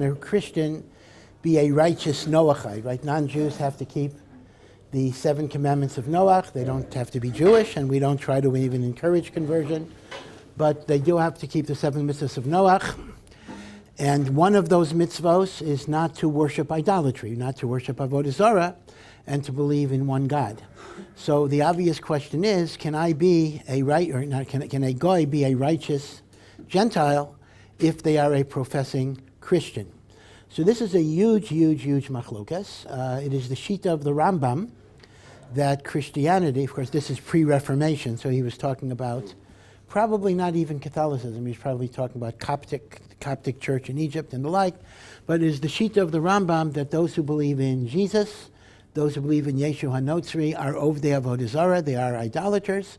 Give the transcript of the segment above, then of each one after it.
A Christian be a righteous Noahide, right? Non-Jews have to keep the 7 commandments of Noach. They don't have to be Jewish, and we don't try to even encourage conversion, but they do have to keep the 7 mitzvahs of Noach. And one of those mitzvahs is not to worship idolatry, not to worship avodah zarah, and to believe in one God. So the obvious question is, can I be a can a goy be a righteous Gentile if they are a professing Christian? So this is a huge machlokas. It is the shita of the Rambam that Christianity, of course this is pre-Reformation, so he was talking about probably not even Catholicism, he was probably talking about Coptic church in Egypt and the like, but it is the shita of the Rambam that those who believe in Jesus, those who believe in Yeshu HaNotzri are Ovdei Avodah Zarah, they are idolaters,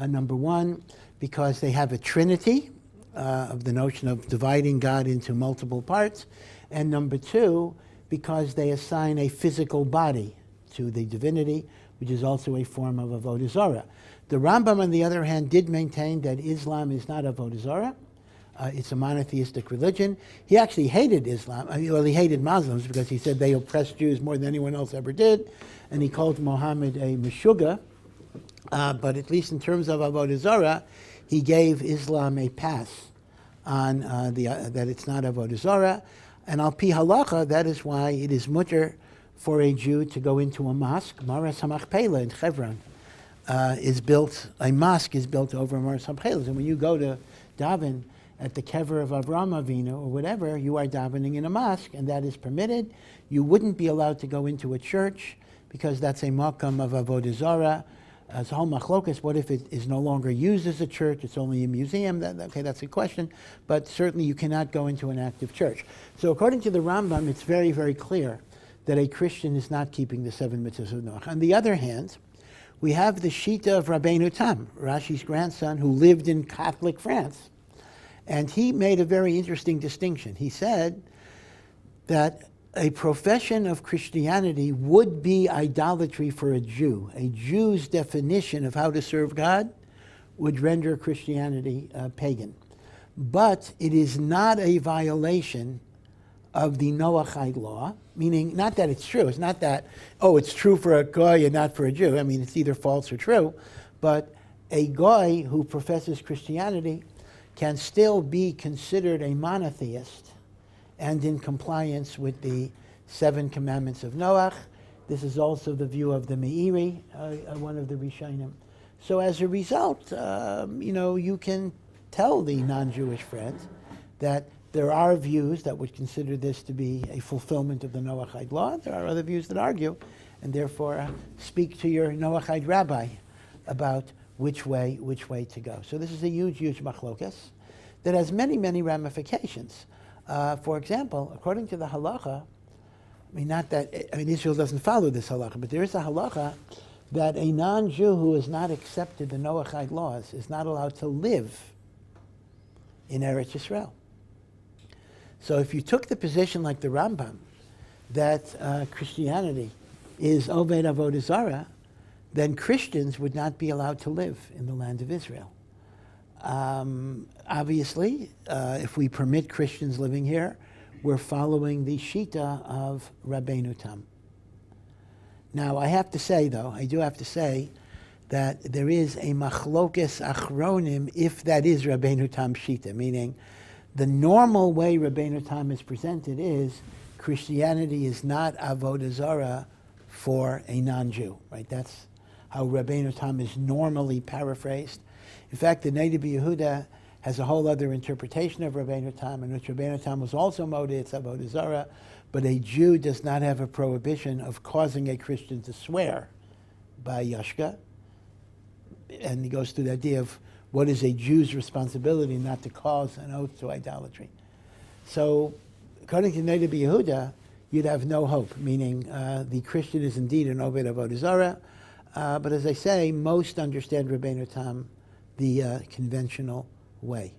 number one, because they have a trinity, of the notion of dividing God into multiple parts, and number two, because they assign a physical body to the divinity, which is also a form of avodah zarah. The Rambam, on the other hand, did maintain that Islam is not avodah zarah. It's a monotheistic religion. He actually hated Islam. He hated Muslims because he said they oppressed Jews more than anyone else ever did, and he called Muhammad a meshuggah. But at least in terms of avodah zarah, he gave Islam a pass on that it's not avodah zarah. And al pi halacha, that is why it is mutter for a Jew to go into a mosque. Maras HaMachpelah in Hebron a mosque is built over Maras HaMachpelah. And when you go to daven at the kever of Avraham Avinu or whatever, you are davening in a mosque, and that is permitted. You wouldn't be allowed to go into a church because that's a makam of avodah zarah. As a whole machlokas, what if it is no longer used as a church, it's only a museum? That's a question, but certainly you cannot go into an active church. So according to the Rambam, it's very, very clear that a Christian is not keeping the 7 mitzvahs of Noach. On the other hand, we have the shita of Rabbeinu Tam, Rashi's grandson, who lived in Catholic France. And he made a very interesting distinction. He said that a profession of Christianity would be idolatry for a Jew. A Jew's definition of how to serve God would render Christianity pagan. But it is not a violation of the Noahide law, meaning not that it's true. It's not that, it's true for a goy and not for a Jew. I mean, it's either false or true. But a goy who professes Christianity can still be considered a monotheist and in compliance with the 7 commandments of Noach. This is also the view of the Meiri, one of the Rishonim. So as a result, you can tell the non-Jewish friends that there are views that would consider this to be a fulfillment of the Noahide law. There are other views that argue, and therefore speak to your Noahide rabbi about which way to go. So this is a huge machlokas that has many ramifications. For example, according to the halacha, Israel doesn't follow this halacha, but there is a halacha that a non-Jew who has not accepted the Noahide laws is not allowed to live in Eretz Yisrael. So if you took the position like the Rambam, that Christianity is Oved Avodah Zarah, then Christians would not be allowed to live in the land of Israel. Obviously, if we permit Christians living here, we're following the shita of Rabbeinu Tam. Now, I do have to say that there is a machlokes achronim if that is Rabbeinu Tam shita, meaning the normal way Rabbeinu Tam is presented is Christianity is not avodah zarah for a non-Jew, right? That's how Rabbeinu Tam is normally paraphrased. In fact, the Noda B'Yehuda has a whole other interpretation of Rabbeinu Tam, in which Rabbeinu Tam was also modeh, it's avodah zarah, but a Jew does not have a prohibition of causing a Christian to swear by Yashka. And he goes through the idea of what is a Jew's responsibility not to cause an oath to idolatry. So, according to Noda B'Yehuda, you'd have no hope, meaning the Christian is indeed an Oved Avodah Zarah, but as I say, most understand Rabbeinu Tam the conventional way.